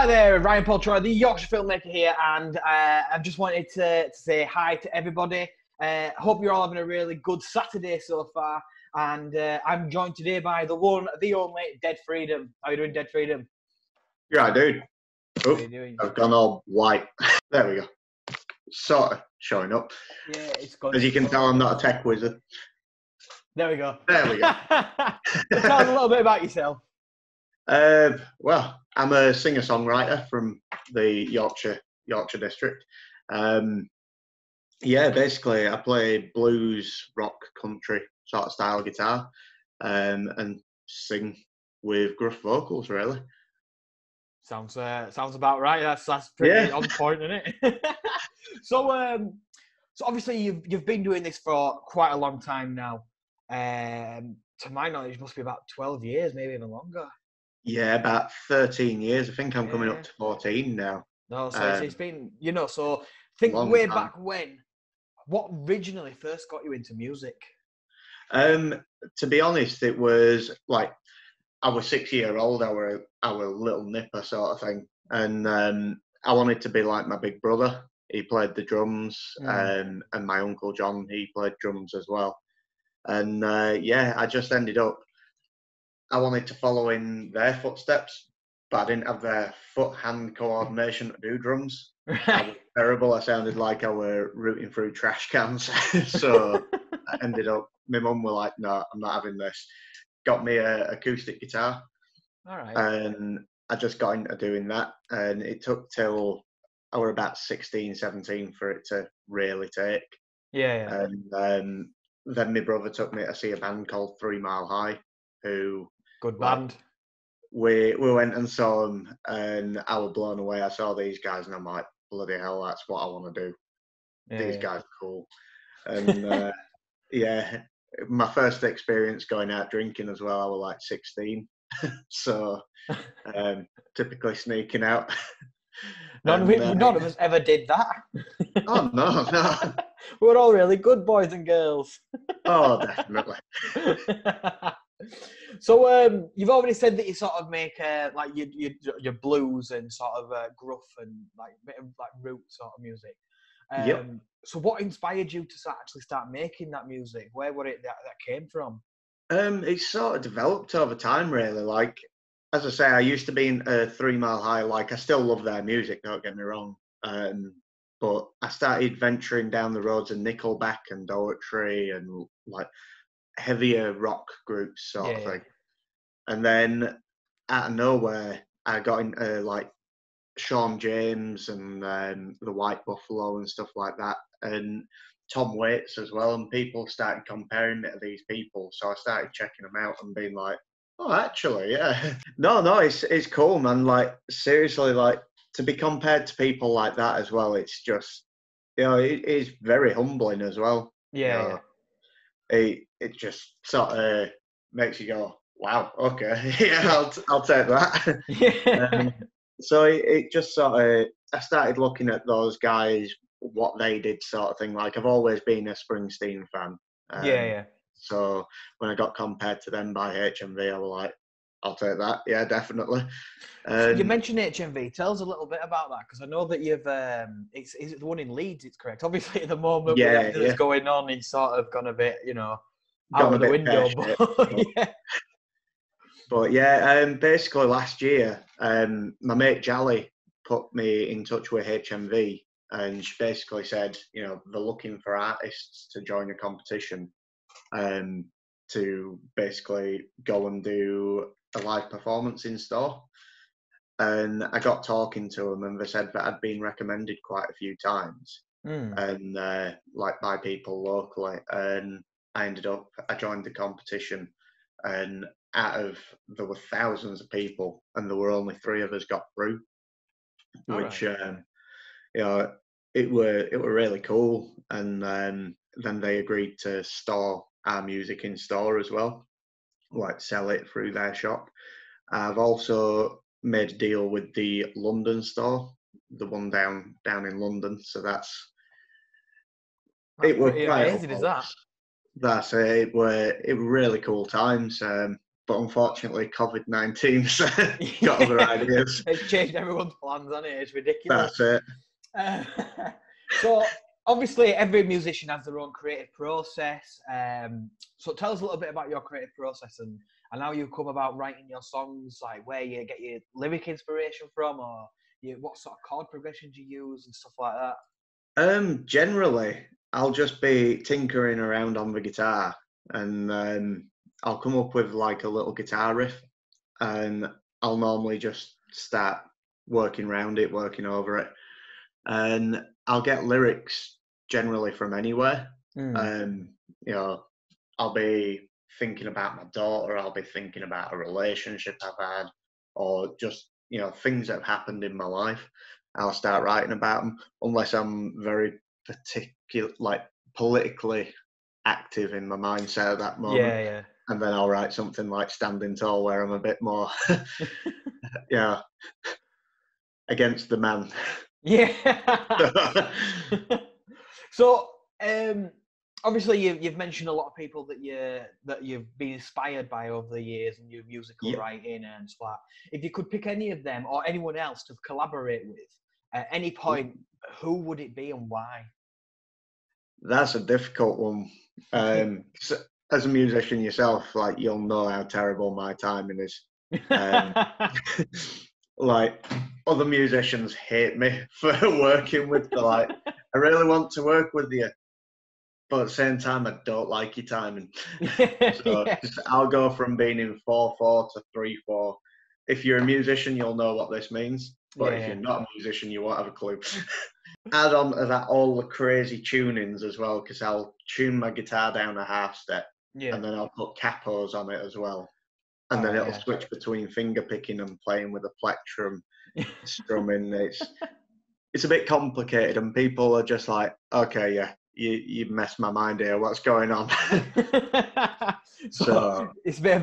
Hi there, Ryan Paul Troy, the Yorkshire filmmaker here, and I just wanted to say hi to everybody. Hope you're all having a really good Saturday so far, and I'm joined today by the one, the only Dead Freedom. How are you doing, Dead Freedom? Yeah, dude. How are you doing? I've gone all white. There we go. Sort of showing up. Yeah, it's good. As you can tell, I'm not a tech wizard. There we go. There we go. So tell us a little bit about yourself. Well, I'm a singer-songwriter from the Yorkshire district. Yeah, basically, I play blues, rock, country sort of style guitar, and sing with gruff vocals, really. Sounds about right. That's pretty on point, isn't it? So obviously you've been doing this for quite a long time now. To my knowledge, it must be about 12 years, maybe even longer. Yeah, about 13 years. I think I'm coming up to 14 now. No, so it's been, so think way back when, what originally first got you into music? To be honest, it was like I was 6 years old. I were little nipper sort of thing, and I wanted to be like my big brother. He played the drums, and my uncle John, he played drums as well. And yeah, I just ended up. I wanted to follow in their footsteps, but I didn't have their foot-hand coordination to do drums. I was terrible. I sounded like I were rooting through trash cans. So I ended up. My mum were like, "No, I'm not having this." Got me an acoustic guitar. All right. And I just got into doing that, and it took till I were about 16, 17 for it to really take. Yeah. And then my brother took me to see a band called 3 Mile High, who good band. We went and saw them, and I was blown away. I saw these guys, and I'm like, bloody hell, that's what I want to do. These guys are cool. And yeah, my first experience going out drinking as well, I was like 16. So typically sneaking out. None of us ever did that. Oh, no. We're all really good boys and girls. Oh, definitely. So you've already said that you sort of make like your blues and sort of gruff and like bit of like root sort of music. Yep. So what inspired you to actually start making that music? Where were it that came from? It sort of developed over time, really. Like, as I say, I used to be in 3 Mile High. Like, I still love their music, don't get me wrong. But I started venturing down the roads of Nickelback and Poetry and like heavier rock groups sort of thing. And then out of nowhere, I got into like Sean James and the White Buffalo and stuff like that, and Tom Waits as well. And people started comparing me to these people, so I started checking them out and being like, "Oh, actually, yeah, no, it's cool, man. Like seriously, like to be compared to people like that as well. It's just, it is very humbling as well. Yeah. It just sort of makes you go, wow, okay, yeah, I'll take that. Yeah. So it just sort of, I started looking at those guys, what they did sort of thing. Like I've always been a Springsteen fan. Yeah. So when I got compared to them by HMV, I was like, I'll take that. Yeah, definitely. So you mentioned HMV. Tell us a little bit about that, because I know that you've, is it the one in Leeds? It's correct. Obviously at the moment with everything that's going on, it's sort of gone a bit, out of the window. But yeah, basically last year, my mate Jally put me in touch with HMV, and she basically said, they're looking for artists to join a competition, to basically go and do a live performance in store. And I got talking to them, and they said that I'd been recommended quite a few times, and like by people locally. And I joined the competition, and there were thousands of people, and there were only 3 of us got through, which it were really cool. And then they agreed to store our music in store as well, like sell it through their shop. I've also made a deal with the London store, the one down in London. So it was quite amazing, is that? That's it. It were really cool times. but unfortunately COVID-19's got other ideas. It's changed everyone's plans, hasn't it? It's ridiculous. That's it. So obviously every musician has their own creative process. So tell us a little bit about your creative process and how you come about writing your songs, like where you get your lyric inspiration from, or what sort of chord progressions you use and stuff like that. Generally, I'll just be tinkering around on the guitar, and I'll come up with like a little guitar riff, and I'll normally just start working around it, working over it, and I'll get lyrics generally from anywhere. You know, I'll be thinking about my daughter, I'll be thinking about a relationship I've had, or just, you know, things that have happened in my life. I'll start writing about them, unless I'm very particular, like politically active in my mindset at that moment. Yeah. And then I'll write something like Standing Tall, where I'm a bit more, yeah, against the man. Yeah. So, obviously, you've mentioned a lot of people that you've been inspired by over the years and your musical writing and stuff like that. If you could pick any of them or anyone else to collaborate with at any point, who would it be and why? That's a difficult one. So, as a musician yourself, like, you'll know how terrible my timing is. Like, other musicians hate me for working with the, like, I really want to work with you, but at the same time, I don't like your timing. So I'll go from being in 4/4 to 3/4. If you're a musician, you'll know what this means. But if you're not a musician, you won't have a clue. Add on to that all the crazy tunings as well, because I'll tune my guitar down a half step, and then I'll put capos on it as well. And then it'll switch between finger picking and playing with a plectrum, strumming. It's a bit complicated, and people are just like, okay, yeah, you messed my mind here. What's going on? So it's a bit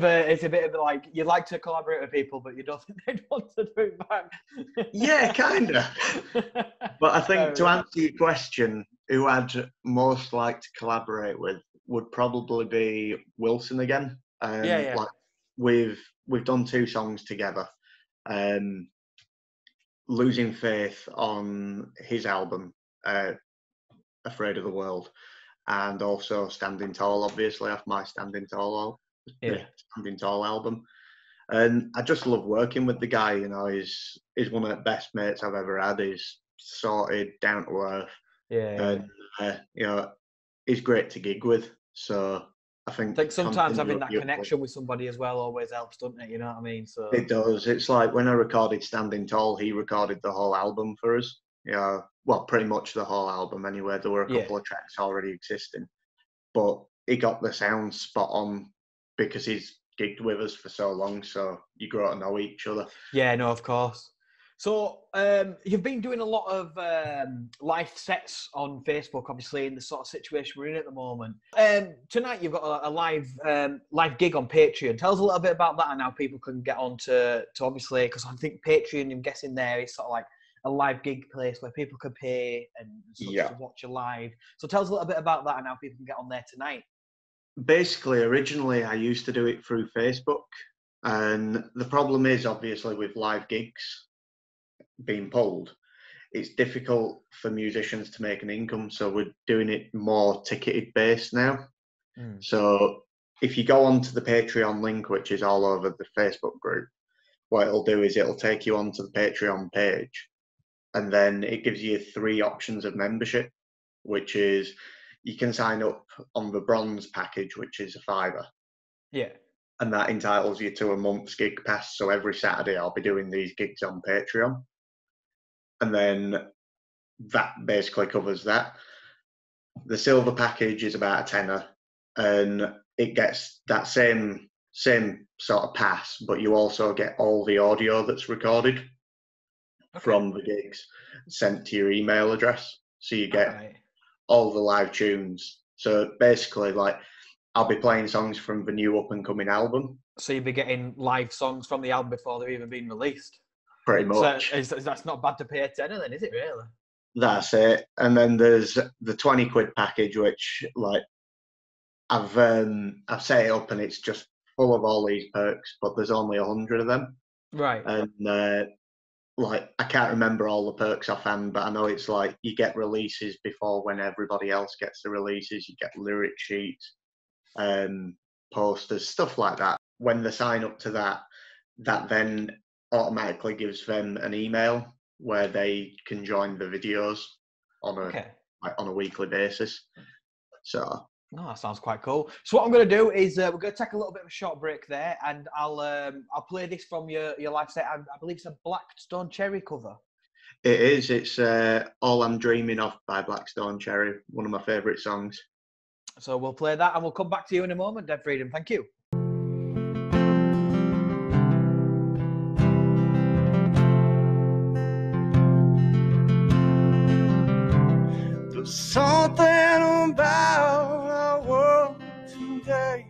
of like, you like to collaborate with people, but you don't think they'd want to do it back. Yeah, kind of. But I think to answer your question, who I'd most like to collaborate with would probably be Wilson again. Like, we've done 2 songs together. Losing Faith on his album, Afraid of the World, and also Standing Tall, obviously, off my Standing Tall album. And I just love working with the guy. You know, he's one of the best mates I've ever had. He's sorted, down to earth, and you know, he's great to gig with. So I think sometimes having that connection with somebody as well always helps, doesn't it? You know what I mean? So it does. It's like when I recorded Standing Tall, he recorded the whole album for us. Yeah, well, pretty much the whole album anyway. There were a couple of tracks already existing, but he got the sound spot on because he's gigged with us for so long. So you grow to know each other. Yeah, no, of course. So you've been doing a lot of live sets on Facebook, obviously, in the sort of situation we're in at the moment. Tonight you've got a live gig on Patreon. Tell us a little bit about that and how people can get on to obviously, because I think Patreon, I'm guessing there is sort of like a live gig place where people can pay and to watch you live. So tell us a little bit about that and how people can get on there tonight. Basically, originally I used to do it through Facebook, and the problem is, obviously, with live gigs being pulled, it's difficult for musicians to make an income, so we're doing it more ticketed based now. So if you go onto the Patreon link, which is all over the Facebook group, what it'll do is it'll take you onto the Patreon page, and then it gives you 3 options of membership, which is you can sign up on the bronze package, which is a £5. And that entitles you to a month's gig pass. So every Saturday I'll be doing these gigs on Patreon. And then that basically covers that. The silver package is about a tenner, and it gets that same sort of pass, but you also get all the audio that's recorded from the gigs sent to your email address. So you get all the live tunes. So basically, like, I'll be playing songs from the new up and coming album. So you'll be getting live songs from the album before they've even been released. Pretty much. So that's not bad to pay a tenner then, is it really? That's it. And then there's the 20 quid package, which, like, I've set it up and it's just full of all these perks, but there's only 100 of them. Right. And like, I can't remember all the perks offhand, but I know it's like you get releases before when everybody else gets the releases. You get lyric sheets, posters, stuff like that. When they sign up to that, that then automatically gives them an email where they can join the videos on a weekly basis. So. No, that sounds quite cool. So what I'm going to do is we're going to take a little bit of a short break there, and I'll play this from your live set. I believe it's a Blackstone Cherry cover. It is. It's All I'm Dreaming Of by Blackstone Cherry, one of my favourite songs. So we'll play that, and we'll come back to you in a moment, Dead Freedom. Thank you. There's something about our world today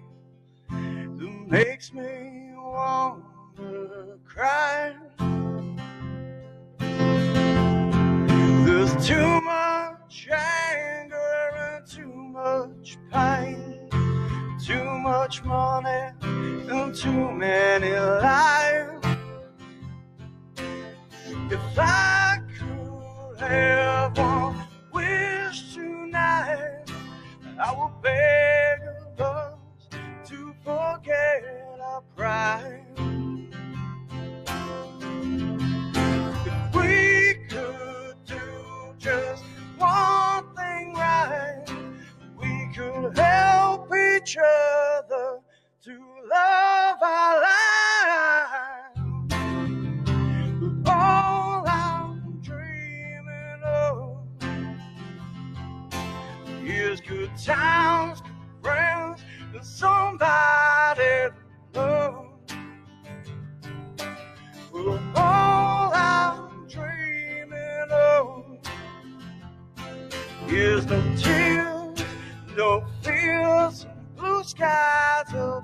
that makes me want to cry. There's too much anger and too much pain, too much money and too many lives. If I could have one wish tonight, I would beg of us to forget our pride. If we could do just one thing right, we could help each other to love our lives. All I'm dreaming of is good times, good friends, and somebody to love. Well, all I'm dreaming of is no tears, no fears, blue skies above.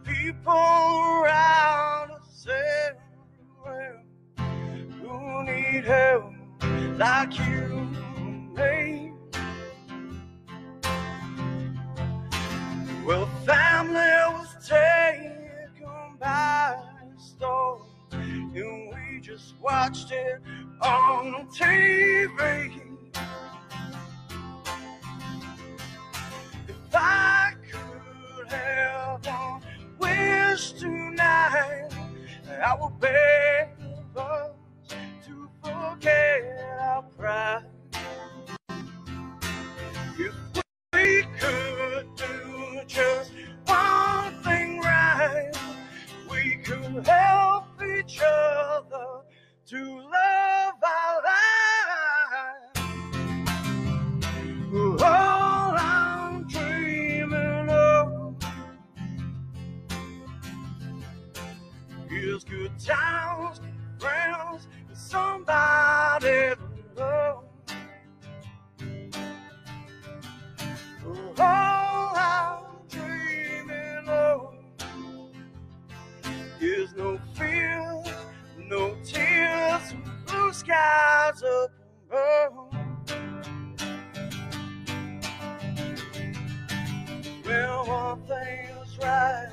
People around us everywhere who need help like you and me. Well, family was taken by a storm, and we just watched it on TV. If I could have one wish tonight, I would beg of us to forget our pride. If we could do just one thing right, we could help each other to love our lives. All I'm dreaming of is good times, good friends, and somebody to love. All I'm dreaming of is no fears, no tears, blue skies up above. Well, one thing is right,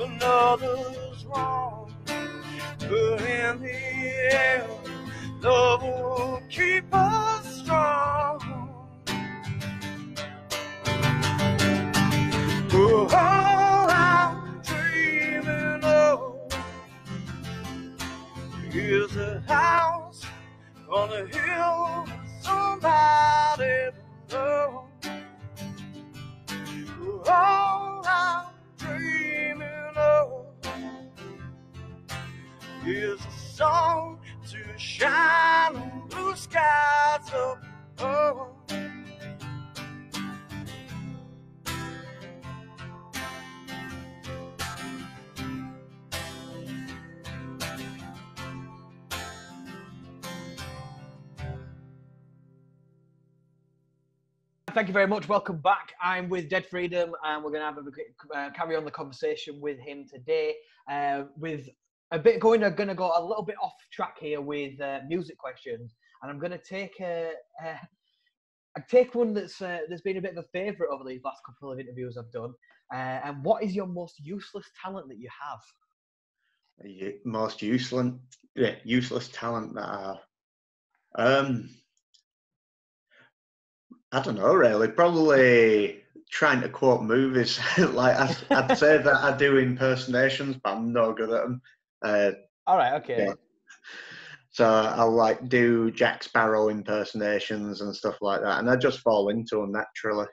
another's wrong, but in the end, love will keep us strong. Oh, all I'm dreaming of is a house on a hill, somebody to love. Oh, all I'm dreaming of is a song to shine on blue skies above. Thank you very much. Welcome back. I'm with Dead Freedom, and we're going to have a carry on the conversation with him today. With a bit going, I'm going to go a little bit off track here with music questions, and I'm going to take one that's been a bit of a favourite over these last couple of interviews I've done. And what is your most useless talent that you have? Most useless talent that I have. I don't know, really. Probably trying to quote movies. Like I'd say that I do impersonations, but I'm no good at them. All right, okay. Yeah. So I'll like do Jack Sparrow impersonations and stuff like that, and I just fall into them naturally.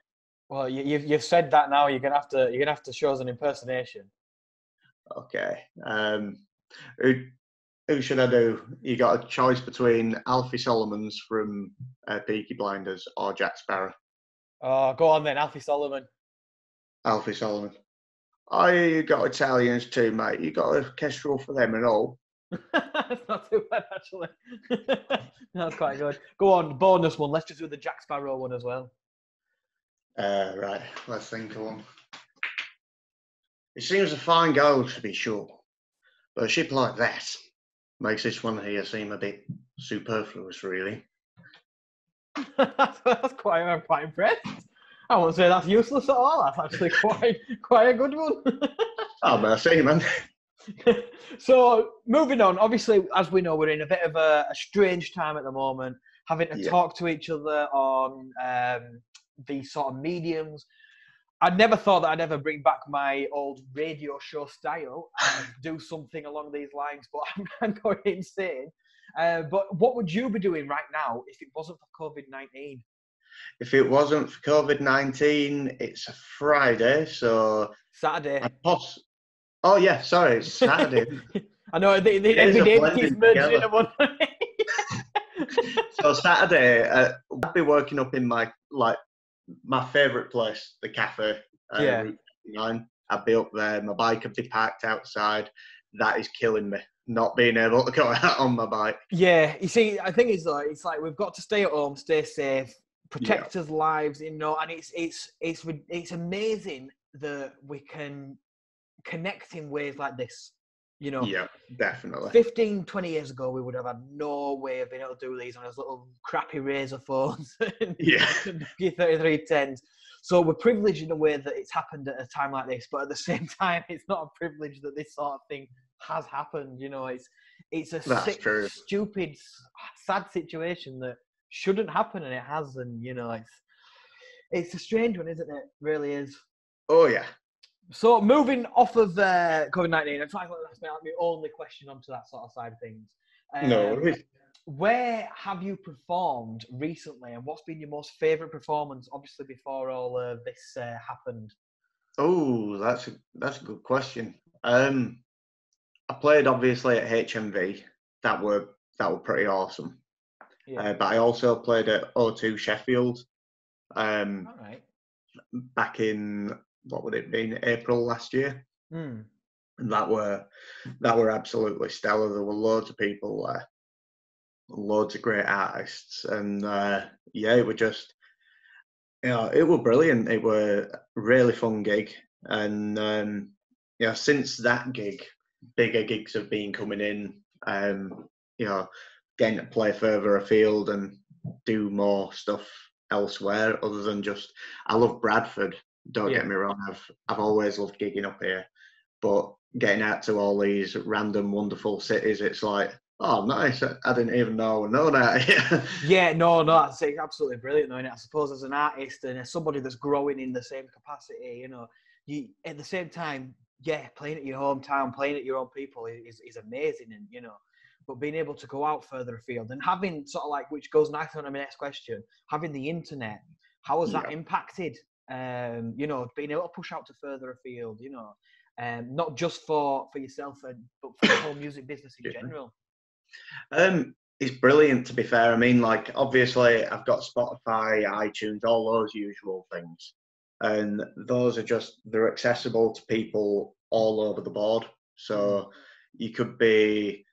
Well, you've said that now. You're gonna have to show us an impersonation. Okay. Who should I do? You got a choice between Alfie Solomons from Peaky Blinders or Jack Sparrow. Oh, go on then, Alfie Solomon. Alfie Solomon. Oh, you got Italians too, mate. You got a kestrel for them and all. That's not too bad, actually. That's quite good. Go on, bonus one. Let's just do the Jack Sparrow one as well. Right, let's think of one. It seems a fine girl to be sure, but a ship like that makes this one here seem a bit superfluous, really. That's quite. I'm quite impressed. I won't say that's useless at all. That's actually quite a good one. Oh, mercy, man. So moving on. Obviously, as we know, we're in a bit of a strange time at the moment, having to talk to each other on these sort of mediums. I never thought that I'd ever bring back my old radio show style and do something along these lines, but I'm going insane. But what would you be doing right now if it wasn't for COVID-19? If it wasn't for COVID-19, it's a Friday, so... Saturday. Oh, yeah, sorry, it's Saturday. I know, every day keeps merging into one. So Saturday, I'd be working up in my favourite place, the cafe, Route 59. I'd be up there, my bike would be parked outside. That is killing me, not being able to go out on my bike. Yeah, you see, I think it's like we've got to stay at home, stay safe, protect us lives, and it's amazing that we can connect in ways like this. Yeah, definitely. 15, 20 years ago, we would have had no way of being able to do these on those little crappy Razor phones and G3310s. So we're privileged in a way that it's happened at a time like this, but at the same time, it's not a privilege that this sort of thing has happened. It's a sick, stupid, sad situation that shouldn't happen, and it has. And it's a strange one, isn't it? It really is. Oh yeah. So moving off of COVID-19, I'm trying to that's my only question onto that sort of side of things. No. Where have you performed recently, and what's been your most favourite performance? Obviously, before all of this happened. Oh, that's a good question. I played obviously at HMV. That were pretty awesome. Yeah. But I also played at O2 Sheffield. All right. Back in what would it be, April last year? And that were absolutely stellar. There were loads of people there, loads of great artists, and it were just, it were brilliant. It were a really fun gig, and since that gig, bigger gigs have been coming in. Getting to play further afield and do more stuff elsewhere other than just. I love Bradford. Don't get me wrong, I've always loved gigging up here, but getting out to all these random wonderful cities, it's like, oh, nice, I didn't even know that. Yeah, no, that's absolutely brilliant, though, and I suppose as an artist and as somebody that's growing in the same capacity, you at the same time, playing at your hometown, playing at your own people is amazing, and but being able to go out further afield and having sort of which goes nicely on my next question, having the internet, how has that impacted? Being able to push out to further afield, not just for yourself, but for the whole music business in general. It's brilliant, to be fair. I mean, obviously I've got Spotify, iTunes, all those usual things, and those are they're accessible to people all over the board. So you could be,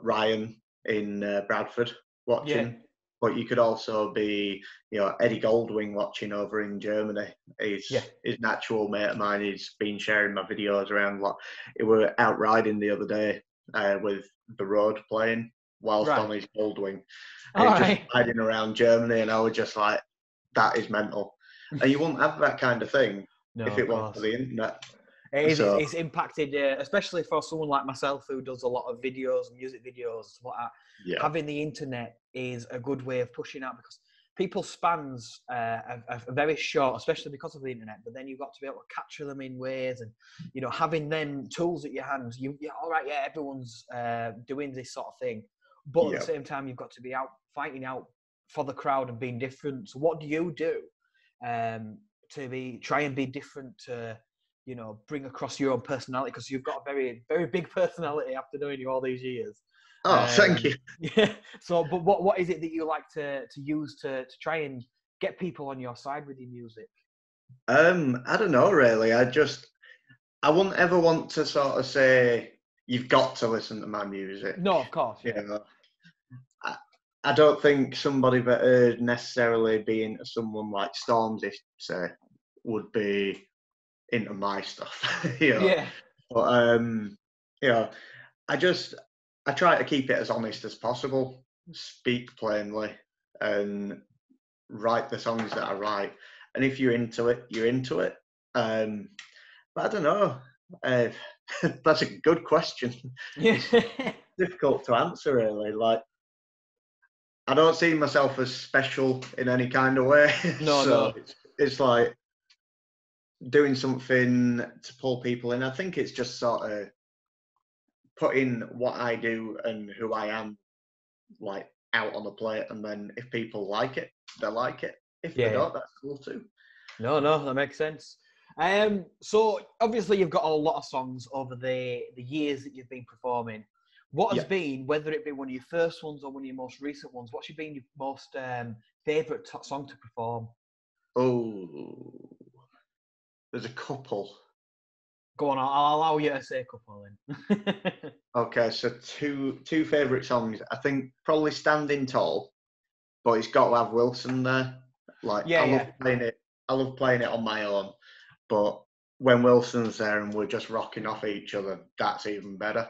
Ryan in Bradford watching, but you could also be, you know, Eddie Goldwing watching over in Germany. He's his natural mate of mine. He's been sharing my videos around. We were out riding the other day with The Road playing whilst on his Goldwing. And he's just riding around Germany, and I was just like, that is mental. And you wouldn't have that kind of thing if it wasn't for the internet. It's impacted, especially for someone like myself who does a lot of videos, music videos, what having the internet is a good way of pushing out, because people's spans are very short, especially because of the internet. But then you've got to be able to capture them in ways, and you know, having them tools at your hands. Everyone's doing this sort of thing, but at the same time, you've got to be out fighting out for the crowd and being different. So, what do you do to try and be different to, you know, bring across your own personality? Because you've got a very, very big personality after knowing you all these years. Oh, thank you. Yeah. So, but what is it that you like to use to try and get people on your side with your music? I don't know, really. I wouldn't ever want to sort of say, you've got to listen to my music. No, of course. Yeah. You know, I don't think somebody that would necessarily be into someone like Stormzy, say, would be into my stuff. You know? Yeah. But you know, I try to keep it as honest as possible, speak plainly, and write the songs that I write. And if you're into it, you're into it. But I don't know. That's a good question. It's difficult to answer, really. Like, I don't see myself as special in any kind of way. No. It's like doing something to pull people in. I think it's just sort of putting what I do and who I am, like, out on the plate, and then if people like it, they like it. If they don't, that's cool too. No, that makes sense. So obviously you've got a lot of songs over the years that you've been performing. What has been, whether it be one of your first ones or one of your most recent ones, what's been your most favourite song to perform? Oh, there's a couple. Go on, I'll allow you to say a couple then. Okay, so two favourite songs. I think probably Standing Tall, but it's got to have Wilson there. Like, I love playing it. I love playing it on my own, but when Wilson's there and we're just rocking off each other, that's even better,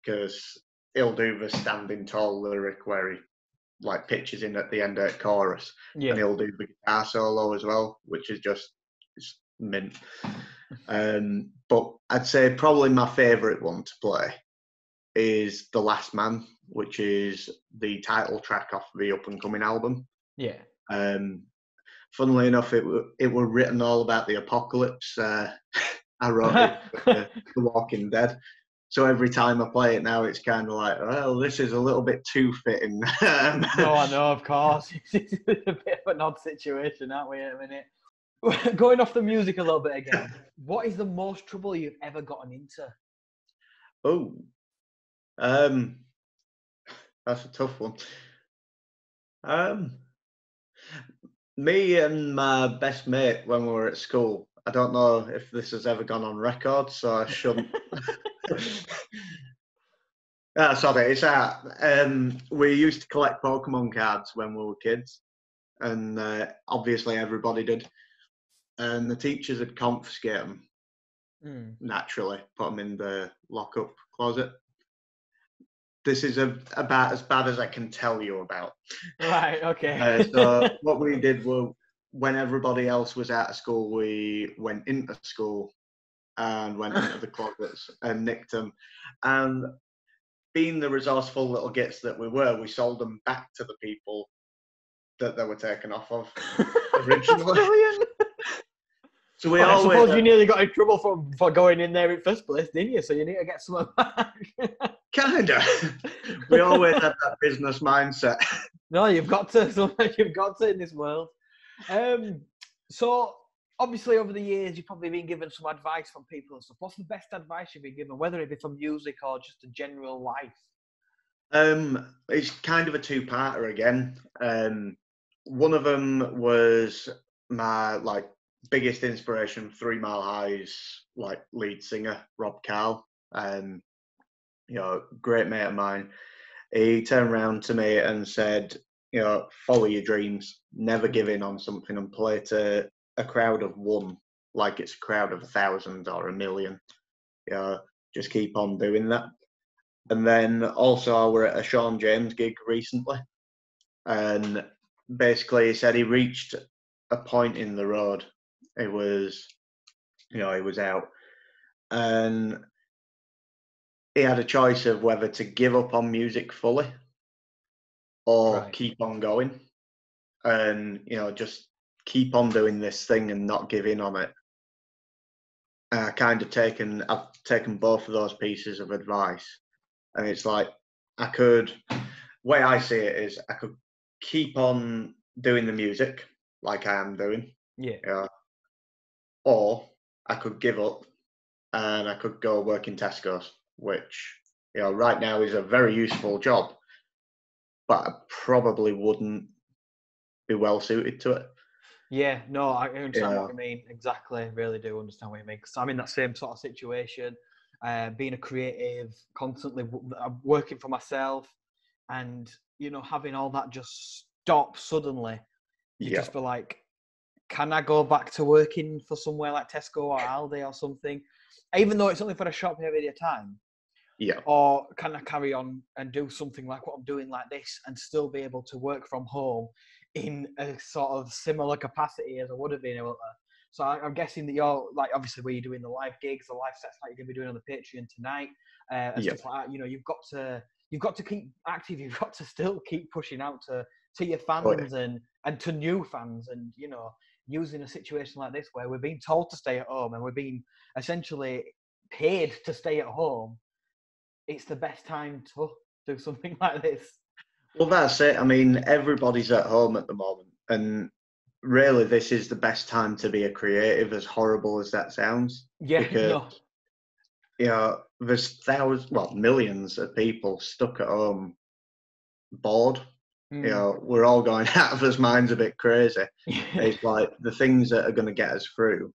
because he'll do the Standing Tall lyric where he like pitches in at the end of the chorus, and he'll do the guitar solo as well, which is just mint. But I'd say probably my favourite one to play is The Last Man, which is the title track off the up and coming album. Yeah. Funnily enough, it were written all about the apocalypse. I wrote it for The Walking Dead. So every time I play it now, it's kind of like, well, this is a little bit too fitting. No, I know, of course. It's a bit of an odd situation, aren't we, at a minute? Going off the music a little bit again, what is the most trouble you've ever gotten into? Oh, that's a tough one. Me and my best mate when we were at school, I don't know if this has ever gone on record, so I shouldn't. Sorry, it's that. We used to collect Pokemon cards when we were kids, and obviously everybody did. And the teachers had confiscated them, naturally, put them in the lock-up closet. This is about as bad as I can tell you about. Right, okay. So what we did was, when everybody else was out of school, we went into school and went into the closets and nicked them. And being the resourceful little gits that we were, we sold them back to the people that they were taken off of originally. Brilliant. So I suppose you nearly got in trouble for going in there in first place, didn't you? So you need to get some back. Kinda. We always had that business mindset. No, you've got to. You've got to in this world. So obviously, over the years, you've probably been given some advice from people and stuff. What's the best advice you've been given, whether it be from music or just a general life? It's kind of a two-parter again. One of them was my biggest inspiration, 3 Mile High's lead singer, Rob Carl. Great mate of mine. He turned around to me and said, you know, follow your dreams, never give in on something, and play to a crowd of one like it's a crowd of 1,000 or 1,000,000. You know, just keep on doing that. And then also I were at a Sean James gig recently, and basically he said he reached a point in the road. It was, you know, he was out, and he had a choice of whether to give up on music fully or keep on going, and, you know, just keep on doing this thing and not give in on it. And I've taken both of those pieces of advice, and it's like the way I see it is I could keep on doing the music like I am doing, or I could give up and I could go work in Tesco's, which, you know, right now is a very useful job, but I probably wouldn't be well suited to it. Yeah, no, I understand what you mean. Exactly, really do understand what you mean. Because I'm in that same sort of situation, being a creative, constantly working for myself, and, you know, having all that just stop suddenly. You just be like, can I go back to working for somewhere like Tesco or Aldi or something, even though it's only for a short period of time? Yeah. Or can I carry on and do something like what I'm doing like this and still be able to work from home in a sort of similar capacity as I would have been able to? So I'm guessing that you're, like, obviously where you're doing the live gigs, the live sets like you're going to be doing on the Patreon tonight, and stuff like that. You know, you've got to keep active. You've got to still keep pushing out to your fans and to new fans, and, you know, using a situation like this where we're being told to stay at home and we're being essentially paid to stay at home. It's the best time to do something like this. Well, that's it. I mean, everybody's at home at the moment, and really this is the best time to be a creative, as horrible as that sounds. Yeah, because, you know, there's millions of people stuck at home, bored. You know, we're all going out of our minds a bit crazy. It's like the things that are going to get us through,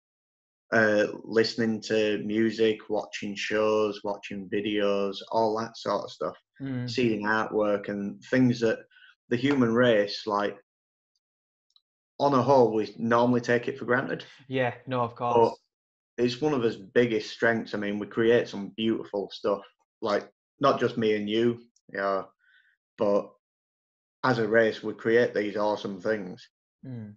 listening to music, watching shows, watching videos, all that sort of stuff, seeing artwork and things that the human race, like, on a whole, we normally take it for granted. Yeah, no, of course. But it's one of his biggest strengths. I mean, we create some beautiful stuff, like, not just me and you know, but as a race, we create these awesome things, and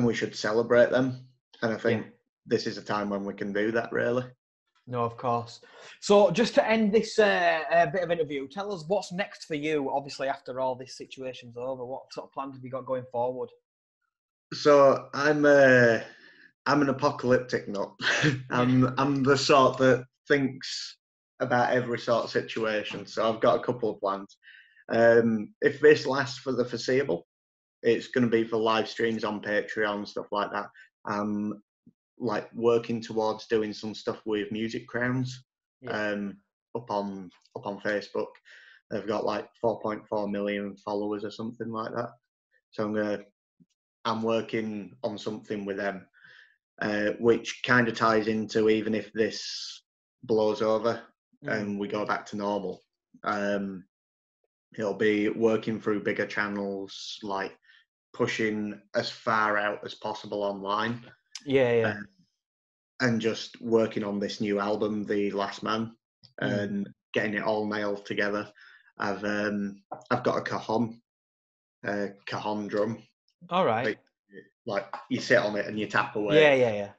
we should celebrate them. And I think this is a time when we can do that, really. No, of course. So just to end this bit of interview, tell us what's next for you, obviously, after all this situation's over. What sort of plans have you got going forward? So I'm an apocalyptic nut. I'm the sort that thinks about every sort of situation. So I've got a couple of plans. If this lasts for the foreseeable, it's going to be for live streams on Patreon, stuff like that. Like working towards doing some stuff with Music Crowns, up on Facebook. They've got like 4.4 million followers or something like that. So I'm working on something with them, which kind of ties into, even if this blows over and we go back to normal, it'll be working through bigger channels, like pushing as far out as possible online. And just working on this new album, The Last Man, and getting it all nailed together. I've got a cajon drum. All right. Like you sit on it and you tap away. Yeah.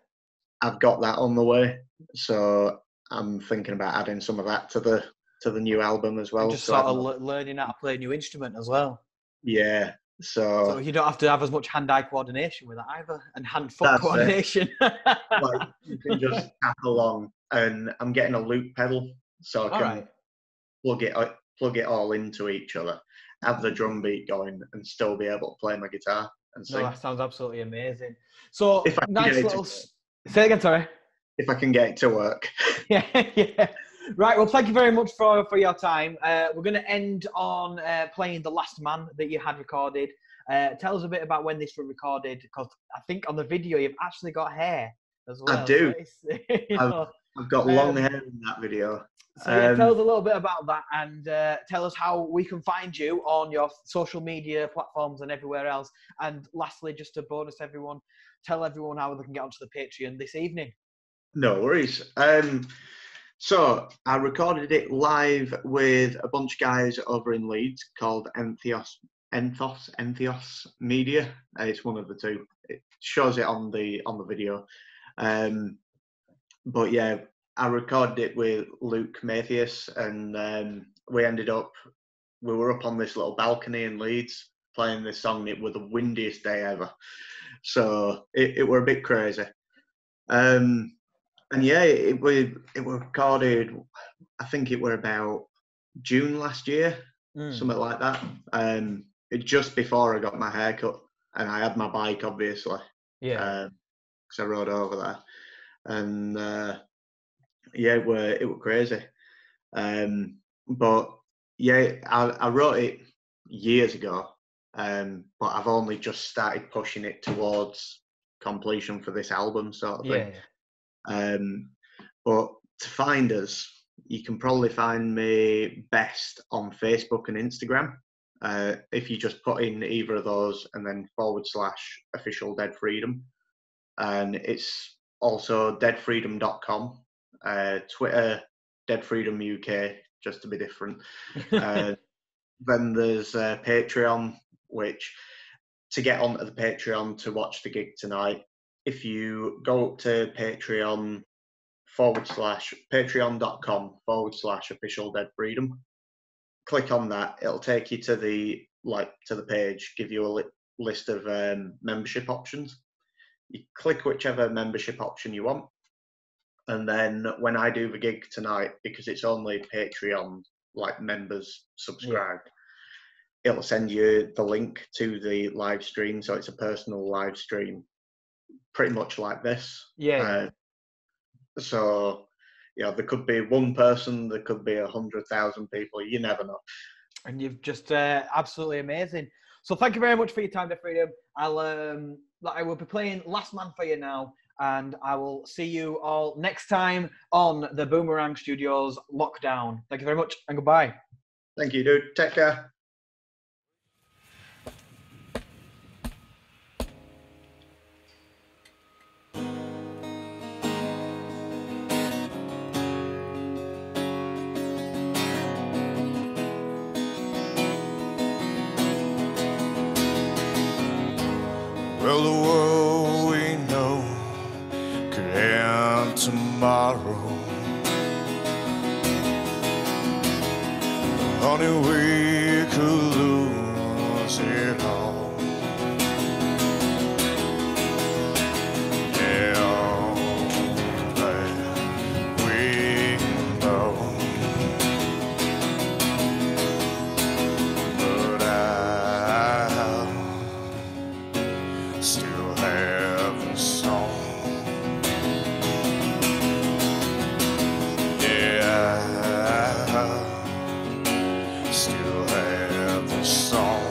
I've got that on the way, so I'm thinking about adding some of that to the new album as well. And just sort of learning how to play a new instrument as well. Yeah. So you don't have to have as much hand-eye coordination with that either, and hand-foot coordination. Like, you can just tap along, and I'm getting a loop pedal, so I can plug it all into each other, have the drum beat going, and still be able to play my guitar and sing. No, that sounds absolutely amazing. So if I nice little. Say it again, sorry. If I can get it to work. Yeah. Right, well, thank you very much for your time. We're going to end on playing The Last Man that you had recorded. Tell us a bit about when this was recorded, because I think on the video you've actually got hair as well. I do. So I've got long hair in that video. So yeah, tell us a little bit about that, and tell us how we can find you on your social media platforms and everywhere else. And lastly, just to bonus everyone, tell everyone how they can get onto the Patreon this evening. No worries. So I recorded it live with a bunch of guys over in Leeds called Entheos Media. It's one of the two. It shows it on the video. But yeah, I recorded it with Luke Mathias, and we were up on this little balcony in Leeds playing this song. It was the windiest day ever, so it were a bit crazy. And yeah, it were recorded, I think it were about June last year, something like that. It just before I got my haircut, and I had my bike, obviously. Yeah. Because I rode over there, and yeah, it were crazy. But yeah, I wrote it years ago, but I've only just started pushing it towards completion for this album, sort of thing. Yeah. But to find us, you can probably find me best on Facebook and Instagram. If you just put in either of those and then / official Dead Freedom. And it's also deadfreedom.com. Twitter, Dead Freedom UK, just to be different. Then there's Patreon, which to get onto the Patreon to watch the gig tonight, if you go up to Patreon patreon.com / official Dead Freedom, click on that, it'll take you to the page, give you a list of membership options. You click whichever membership option you want, and then when I do the gig tonight, because it's only Patreon members subscribed, it'll send you the link to the live stream. So it's a personal live stream, pretty much like this. So there could be one person, there could be 100,000 people. You never know. And you've just absolutely amazing. So thank you very much for your time, Dead Freedom. I will be playing Last Man for you now, and I will see you all next time on the Boomerang Studios Lockdown. Thank you very much, and goodbye. Thank you, dude. Take care. Well, the world we know could end tomorrow. Honey, we could lose it all. Yeah, that we know. But I still have a song. Yeah, I still have a song.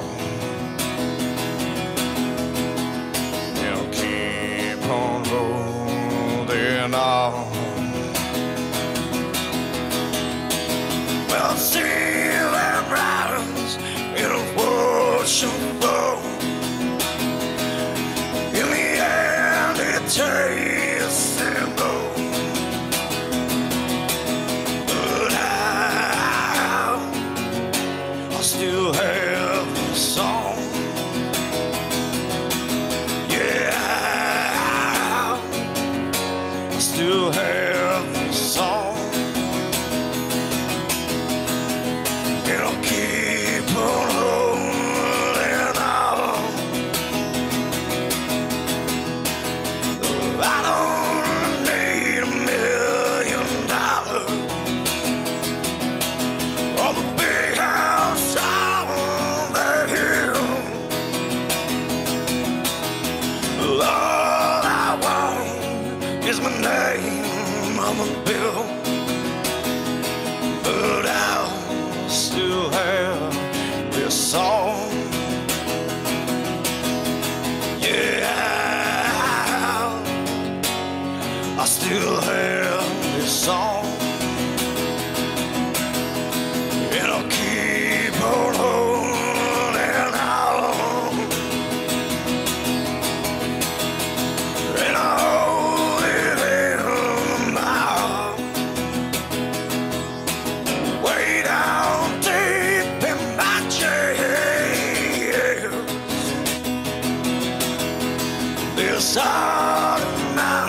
starting now,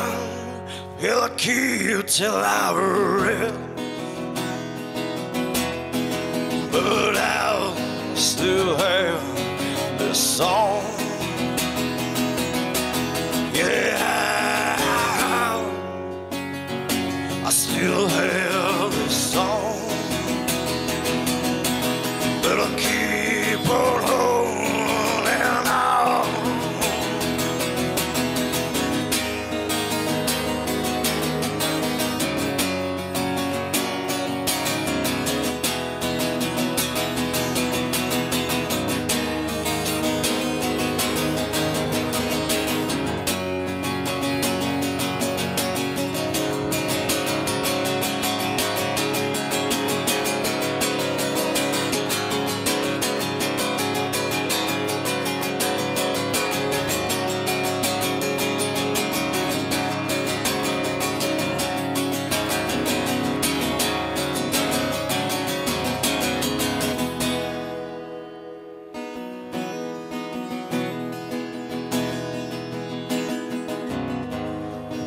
he'll keep till I rest. But I'll still have this song. Yeah, I still have this song that'll keep on holding on.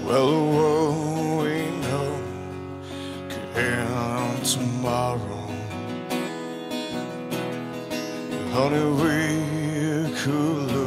Well, the world we know could end tomorrow. Honey, we could